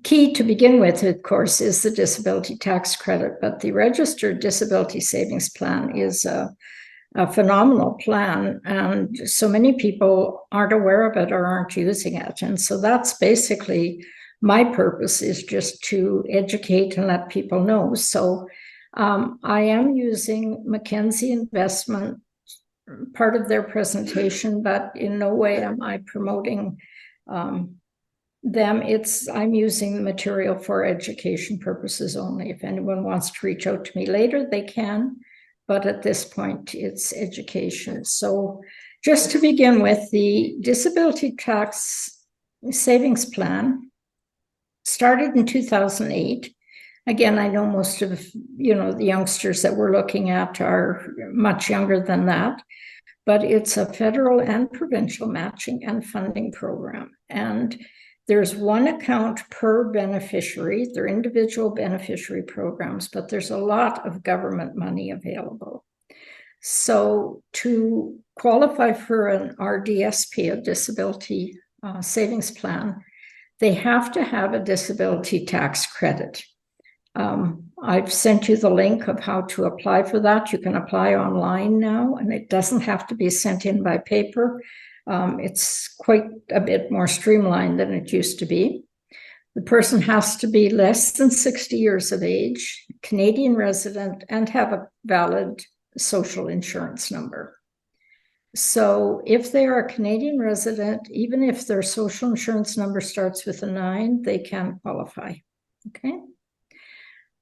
key to begin with, of course, is the disability tax credit, but the registered disability savings plan is a phenomenal plan, and so many people aren't aware of it or aren't using it. And so that's basically my purpose, is just to educate and let people know. So I am using Mackenzie Investment, part of their presentation, but in no way am I promoting them. I'm using the material for education purposes only. If anyone wants to reach out to me later, they can. But at this point, it's education. So just to begin with, the disability tax savings plan started in 2008. Again, I know most of the youngsters that we're looking at are much younger than that, but it's a federal and provincial matching and funding program. And there's one account per beneficiary. They're individual beneficiary programs, but there's a lot of government money available. So to qualify for an RDSP, a disability savings plan, they have to have a disability tax credit. I've sent you the link of how to apply for that. You can apply online now, and it doesn't have to be sent in by paper. It's quite a bit more streamlined than it used to be. The person has to be less than 60 years of age, Canadian resident, and have a valid social insurance number. So if they are a Canadian resident, even if their social insurance number starts with a 9, they can qualify. Okay.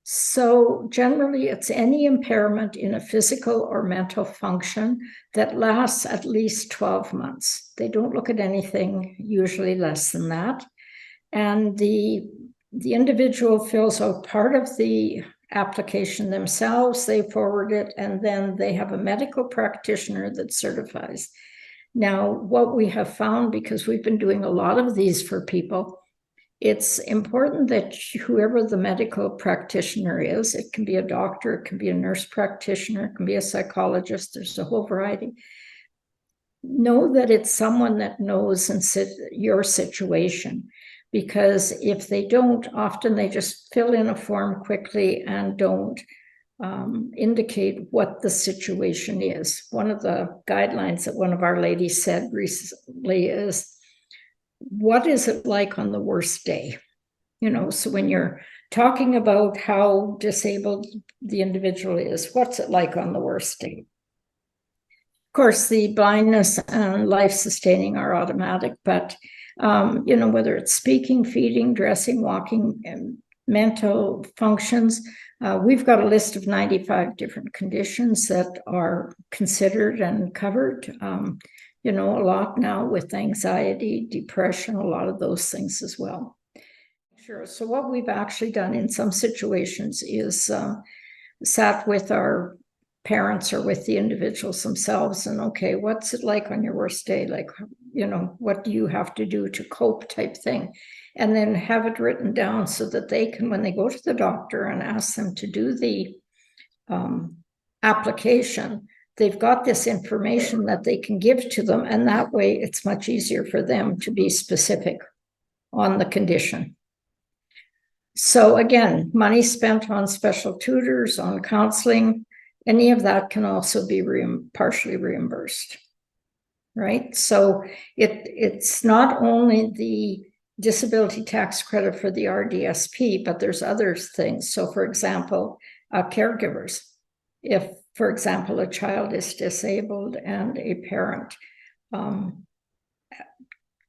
So generally, it's any impairment in a physical or mental function that lasts at least 12 months. They don't look at anything usually less than that. And the individual fills out part of the application themselves, they forward it, and then they have a medical practitioner that certifies. Now, what we have found, because we've been doing a lot of these for people, it's important that whoever the medical practitioner is, it can be a doctor, it can be a nurse practitioner, it can be a psychologist, there's a whole variety. Know that it's someone that knows your situation, because if they don't, often they just fill in a form quickly and don't indicate what the situation is. One of the guidelines that one of our ladies said recently is, what is it like on the worst day? So when you're talking about how disabled the individual is, what's it like on the worst day? Of course, the blindness and life-sustaining are automatic, but whether it's speaking, feeding, dressing, walking, and mental functions, we've got a list of 95 different conditions that are considered and covered. A lot now with anxiety, depression, a lot of those things as well. Sure. So what we've actually done in some situations is sat with our parents or with the individuals themselves and, okay, what's it like on your worst day? Like, what do you have to do to cope type thing? And then have it written down so that they can, when they go to the doctor and ask them to do the application, they've got this information that they can give to them. And that way it's much easier for them to be specific on the condition. So again, money spent on special tutors, on counseling, any of that can also be partially reimbursed, right? So it's not only the disability tax credit for the RDSP, but there's other things. So for example, caregivers. If, for example, a child is disabled and a parent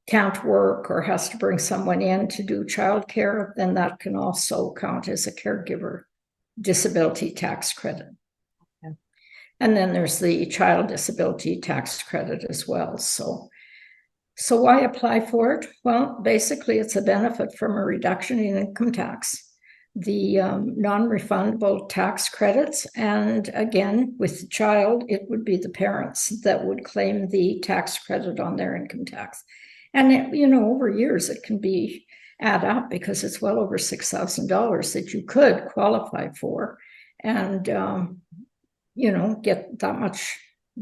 can't work or has to bring someone in to do childcare, then that can also count as a caregiver disability tax credit. Okay. And then there's the child disability tax credit as well. So why apply for it? Well, basically it's a benefit from a reduction in income tax, the non-refundable tax credits, and again, with the child, it would be the parents that would claim the tax credit on their income tax. And over years, it can add up, because it's well over $6,000 that you could qualify for and, get that much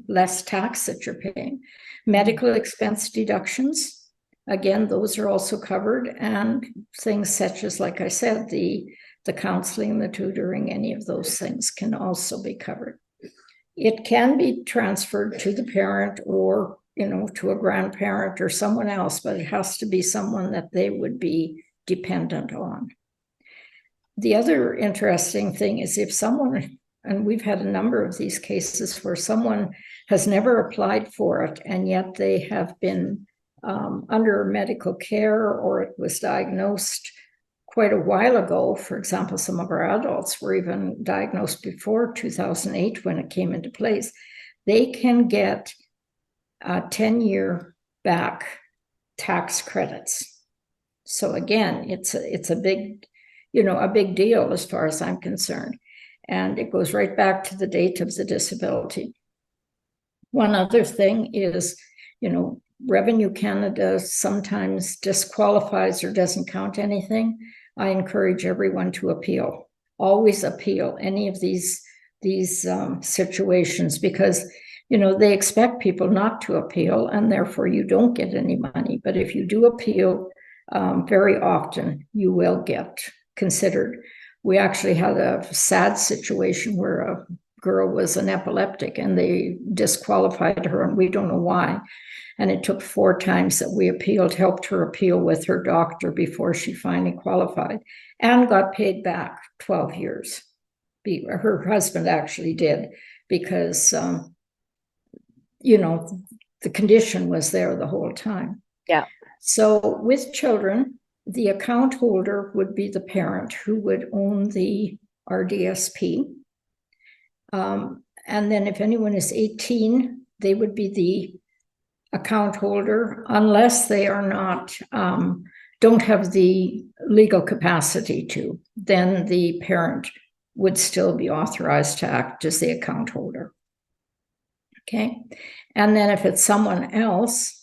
less tax that you're paying. Medical expense deductions. again, those are also covered, and things such as, like I said, the counseling, the tutoring, any of those things can also be covered. It can be transferred to the parent or, to a grandparent or someone else, but it has to be someone that they would be dependent on. The other interesting thing is if someone, and we've had a number of these cases where someone has never applied for it, and yet they have been under medical care, or it was diagnosed quite a while ago. For example, some of our adults were even diagnosed before 2008 when it came into place. They can get 10-year back tax credits. So again, it's a big, a big deal as far as I'm concerned. And it goes right back to the date of the disability. One other thing is, Revenue Canada sometimes disqualifies or doesn't count anything. I encourage everyone to appeal. Always appeal any of these situations, because they expect people not to appeal, and therefore you don't get any money. But if you do appeal, very often you will get considered. We actually had a sad situation where a girl was an epileptic and they disqualified her, and we don't know why. And it took 4 times that we appealed, helped her appeal with her doctor before she finally qualified, and got paid back 12 years. Her husband actually did, because, the condition was there the whole time. Yeah. So with children, the account holder would be the parent who would own the RDSP. And then if anyone is 18, they would be the account holder, unless they are not, don't have the legal capacity to. Then the parent would still be authorized to act as the account holder. Okay. And then if it's someone else,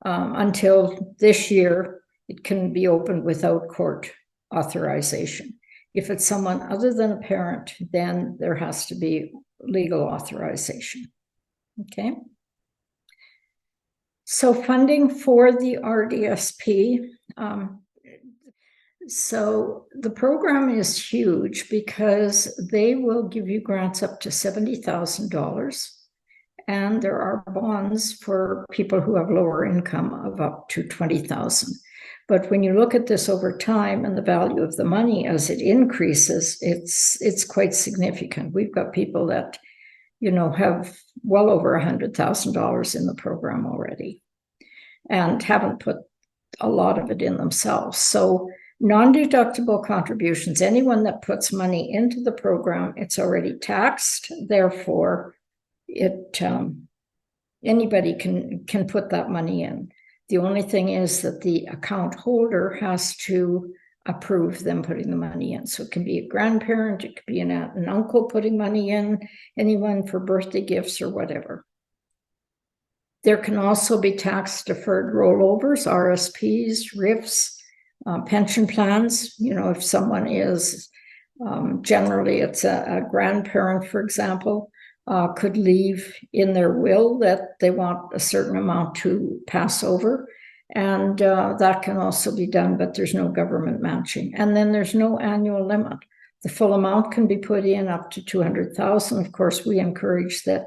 until this year, it can be opened without court authorization. If it's someone other than a parent, then there has to be legal authorization. Okay. So funding for the RDSP. So the program is huge because they will give you grants up to $70,000. And there are bonds for people who have lower income of up to $20,000. But when you look at this over time and the value of the money as it increases, it's quite significant. We've got people that, have well over $100,000 in the program already and haven't put a lot of it in themselves. So non-deductible contributions, anyone that puts money into the program, it's already taxed. Therefore, anybody can put that money in. The only thing is that the account holder has to approve them putting the money in. So it can be a grandparent, it could be an aunt and uncle putting money in, anyone for birthday gifts or whatever. There can also be tax deferred rollovers, RSPs, RIFs, pension plans. If someone is, generally it's a grandparent, for example, could leave in their will that they want a certain amount to pass over. And that can also be done, but there's no government matching. And then there's no annual limit. The full amount can be put in up to $200,000. Of course, we encourage that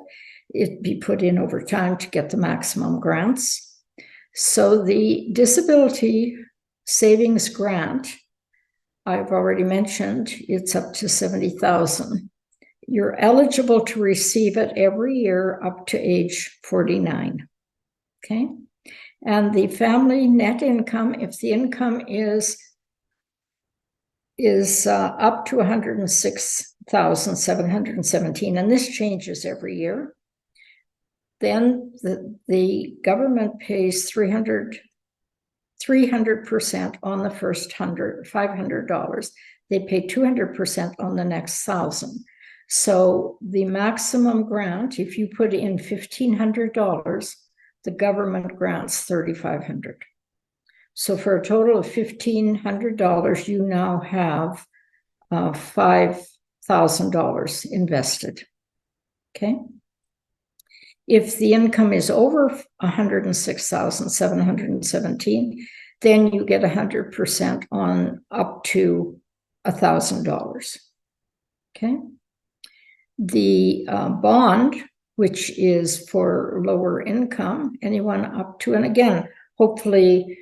it be put in over time to get the maximum grants. So the disability savings grant, I've already mentioned, it's up to $70,000. You're eligible to receive it every year up to age 49. Okay. And the family net income, if the income is up to $106,717, and this changes every year, then the government pays 300% on the first $500. They pay 200% on the next 1,000. So the maximum grant, if you put in $1,500, the government grants $3,500. So for a total of $1,500, you now have $5,000 invested. Okay. If the income is over 106,717, then you get 100% on up to $1,000. Okay. The bond, which is for lower income, anyone up to, and again, hopefully,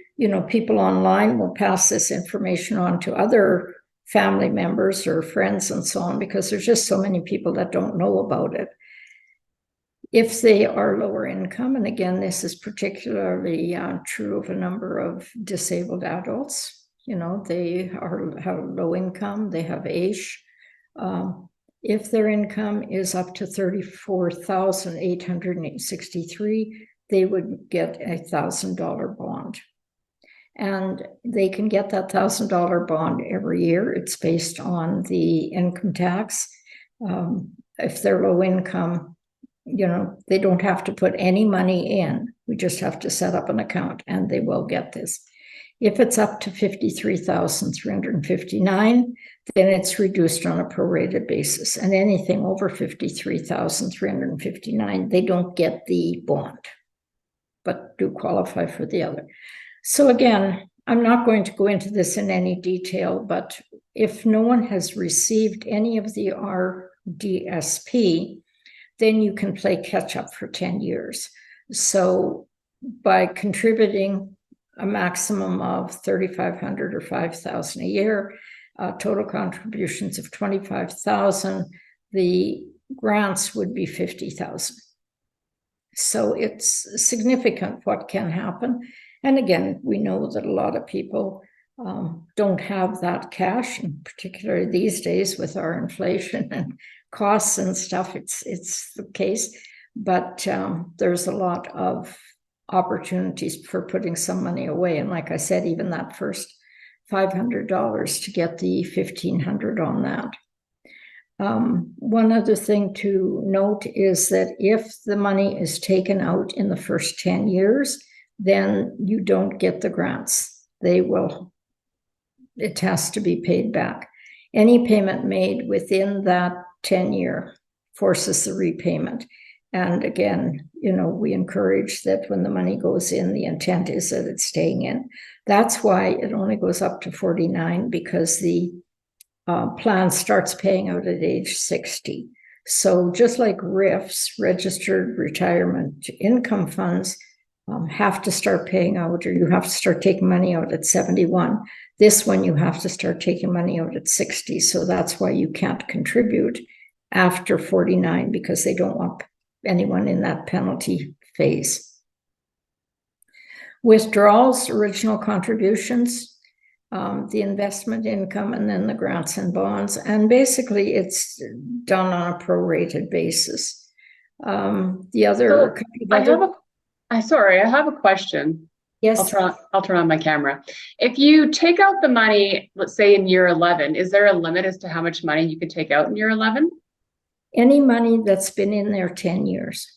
people online will pass this information on to other family members or friends and so on, because there's just so many people that don't know about it. If they are lower income, and again, this is particularly true of a number of disabled adults, they have low income, they have age. If their income is up to $34,863, they would get a $1,000 bond. And they can get that $1,000 bond every year. It's based on the income tax. If they're low income, they don't have to put any money in. We just have to set up an account and they will get this. If it's up to $53,359, then it's reduced on a prorated basis. And anything over $53,359, they don't get the bond, but do qualify for the other. So again, I'm not going to go into this in any detail, but if no one has received any of the RDSP, then you can play catch up for 10 years. So by contributing a maximum of $3,500 or $5,000 a year, total contributions of $25,000, the grants would be $50,000. So it's significant what can happen. And again, we know that a lot of people don't have that cash, and particularly these days with our inflation and costs and stuff, it's the case. But there's a lot of opportunities for putting some money away. And like I said, even that first $500 to get the $1,500 on that. One other thing to note is that if the money is taken out in the first 10 years, then you don't get the grants. It has to be paid back. Any payment made within that 10-year forces the repayment. And again, we encourage that when the money goes in, the intent is that it's staying in. That's why it only goes up to 49, because the plan starts paying out at age 60. So just like RIFs, registered retirement income funds, have to start paying out, or you have to start taking money out at 71. This one, you have to start taking money out at 60. So that's why you can't contribute after 49, because they don't want anyone in that penalty phase. Withdrawals, original contributions, the investment income, and then the grants and bonds. And basically it's done on a prorated basis. The other... I have a question. Yes. I'll turn on my camera. If you take out the money, let's say in year 11, is there a limit as to how much money you could take out in year 11? Any money that's been in there 10 years.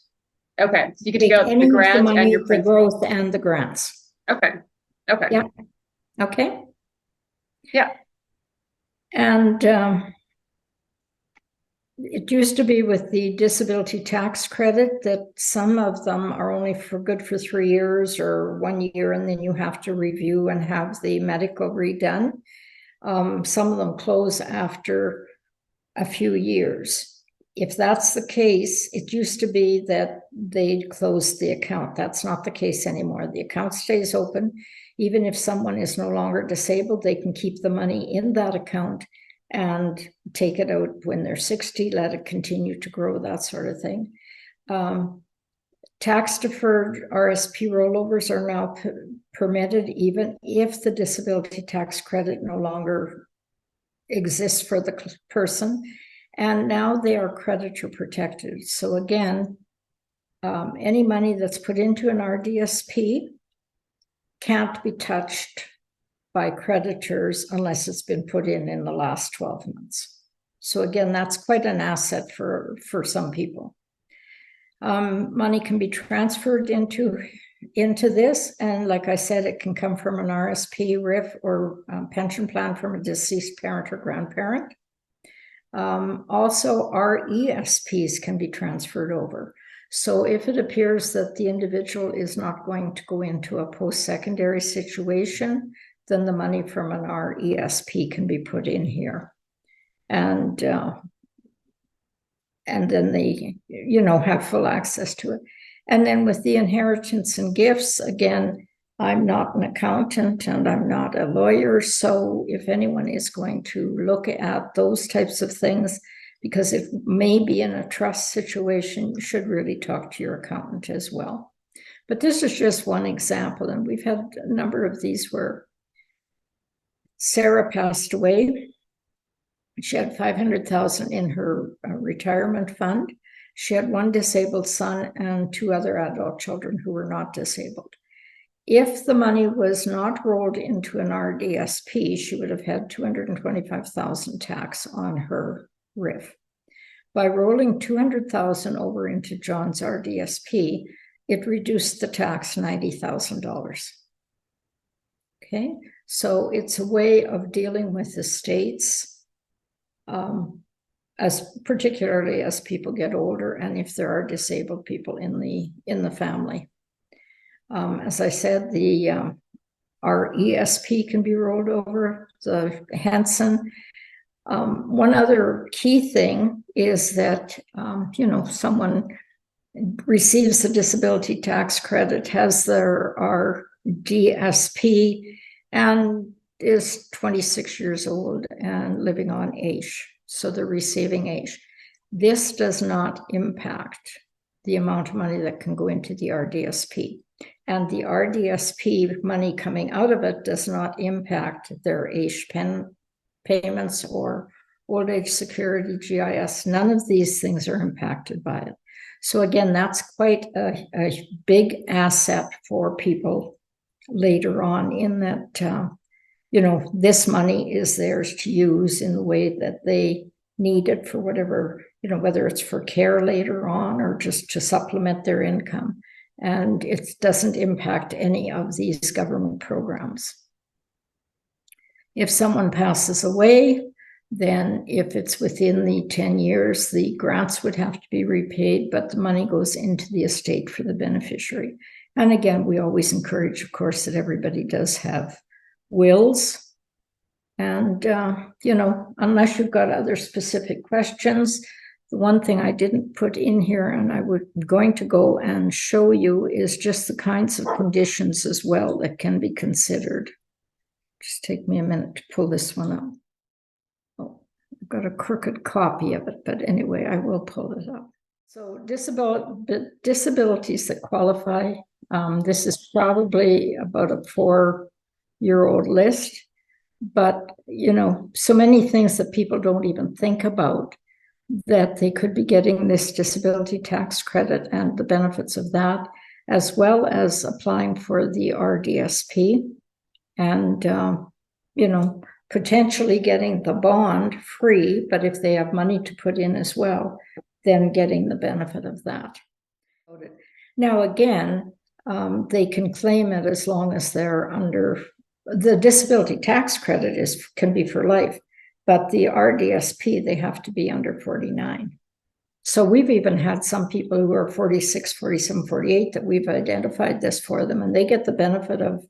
Okay, so you can take out the grant and your principal. The growth and the grants. Okay. Yeah. Okay. Yeah. And it used to be with the disability tax credit that some of them are only good for 3 years or 1 year, and then you have to review and have the medical redone. Some of them close after a few years. If that's the case, it used to be that they closed the account. That's not the case anymore. The account stays open. Even if someone is no longer disabled, they can keep the money in that account and take it out when they're 60, let it continue to grow, that sort of thing. Tax-deferred RSP rollovers are now permitted, even if the disability tax credit no longer exists for the person. And now they are creditor protected. So again, any money that's put into an RDSP can't be touched by creditors unless it's been put in the last 12 months. So again, that's quite an asset for some people. Money can be transferred into this, and like I said, it can come from an RSP, RIF, or pension plan from a deceased parent or grandparent. Also, RESPs can be transferred over. So if it appears that the individual is not going to go into a post-secondary situation, then the money from an RESP can be put in here. And then they, have full access to it. And then with the inheritance and gifts, again, I'm not an accountant and I'm not a lawyer. So if anyone is going to look at those types of things, because it may be in a trust situation, you should really talk to your accountant as well. But this is just one example. And we've had a number of these where Sarah passed away. She had $500,000 in her retirement fund. She had one disabled son and two other adult children who were not disabled. If the money was not rolled into an RDSP, she would have had $225,000 tax on her RIF. By rolling $200,000 over into John's RDSP, it reduced the tax $90,000. Okay, so it's a way of dealing with estates, particularly as people get older, and if there are disabled people in the family. As I said, the RESP can be rolled over, the Hanson. One other key thing is that, someone receives the disability tax credit, has their RDSP, and is 26 years old and living on AISH. So they're receiving AISH. This does not impact the amount of money that can go into the RDSP. And the RDSP money coming out of it does not impact their AISH payments or old age security, GIS. None of these things are impacted by it. So again, that's quite a big asset for people later on, in that, this money is theirs to use in the way that they need it for whatever, whether it's for care later on or just to supplement their income. And it doesn't impact any of these government programs. If someone passes away, then if it's within the 10 years, the grants would have to be repaid, but the money goes into the estate for the beneficiary. And again, we always encourage, of course, that everybody does have wills. And, unless you've got other specific questions, the one thing I didn't put in here, and I was going to go and show you, is just the kinds of conditions as well that can be considered. Just take me a minute to pull this one up. Oh, I've got a crooked copy of it, but anyway, I will pull it up. So disabilities that qualify, this is probably about a 4-year-old list, but, so many things that people don't even think about, that they could be getting this disability tax credit and the benefits of that, as well as applying for the RDSP and, potentially getting the bond free, but if they have money to put in as well, then getting the benefit of that. Now, again, they can claim it as long as they're under, the disability tax credit can be for life, but the RDSP, they have to be under 49. So we've even had some people who are 46, 47, 48 that we've identified this for them, and they get the benefit of,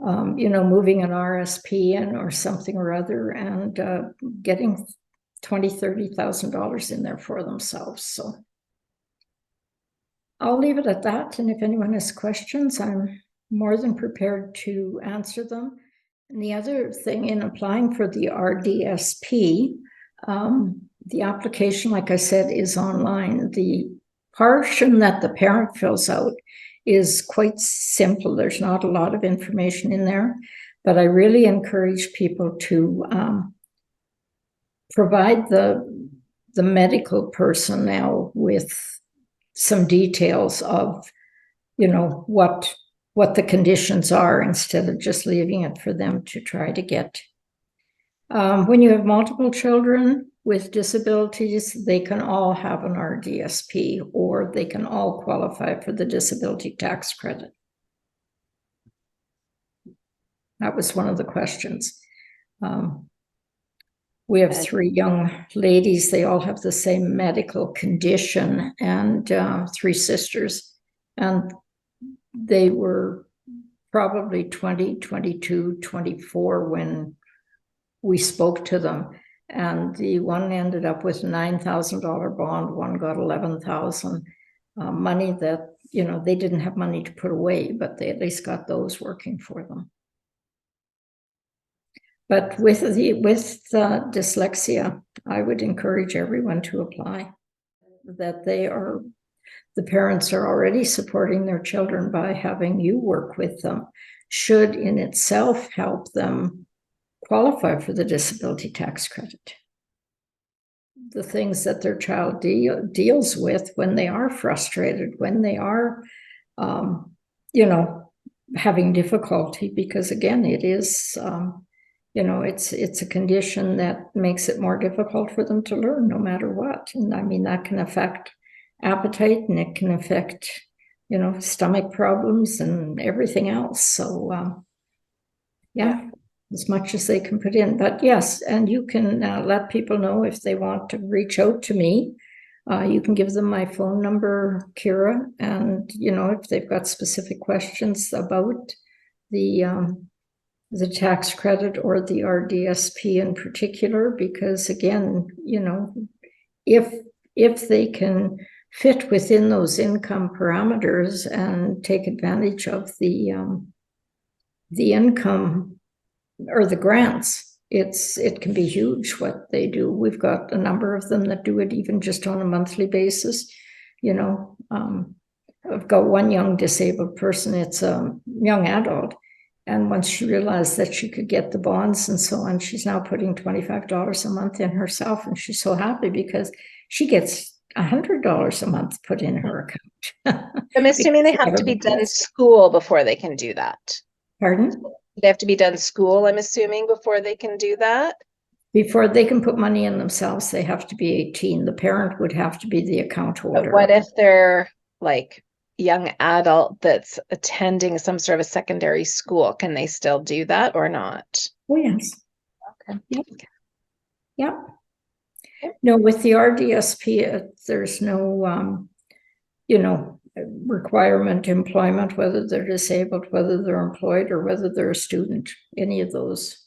moving an RSP in or something or other, and getting $20,000, $30,000 in there for themselves. So I'll leave it at that. And if anyone has questions, I'm more than prepared to answer them. And the other thing in applying for the RDSP, the application, like I said, is online. The portion that the parent fills out is quite simple. There's not a lot of information in there, but I really encourage people to provide the medical personnel with some details of, what the conditions are, instead of just leaving it for them to try to get. When you have multiple children with disabilities, they can all have an RDSP, or they can all qualify for the disability tax credit. That was one of the questions. We have 3 young ladies. They all have the same medical condition, and 3 sisters. And they were probably 20, 22, 24 when we spoke to them. And the one ended up with $9,000 bond. One got $11,000, money that, you know, they didn't have money to put away, but they at least got those working for them. But with dyslexia, I would encourage everyone to apply. That the parents are already supporting their children by having you work with them, should in itself help them qualify for the disability tax credit. The things that their child deals with when they are frustrated, when they are, you know, having difficulty, because again, it is, you know, it's a condition that makes it more difficult for them to learn no matter what. And I mean, that can affect appetite, and it can affect, you know, stomach problems and everything else. So, yeah, as much as they can put in. But yes, and you can let people know if they want to reach out to me. You can give them my phone number, Kira, and, you know, if they've got specific questions about the tax credit or the RDSP in particular, because again, you know, if they can fit within those income parameters and take advantage of the income or the grants, it can be huge what they do. We've got a number of them that do it even just on a monthly basis. You know, I've got one young disabled person. It's a young adult. And once she realized that she could get the bonds and so on, she's now putting $25 a month in herself. And she's so happy because she gets $100 a month put in her account. I'm assuming they have to be done school before they can do that. Pardon? They have to be done school, I'm assuming, before they can do that? Before they can put money in themselves, they have to be 18. The parent would have to be the account holder. But what if they're like young adult that's attending some sort of secondary school? Can they still do that or not? Oh, yes. Okay. Yep. Yep. No, with the RDSP, there's no, you know, requirement employment, whether they're disabled, whether they're employed, or whether they're a student, any of those.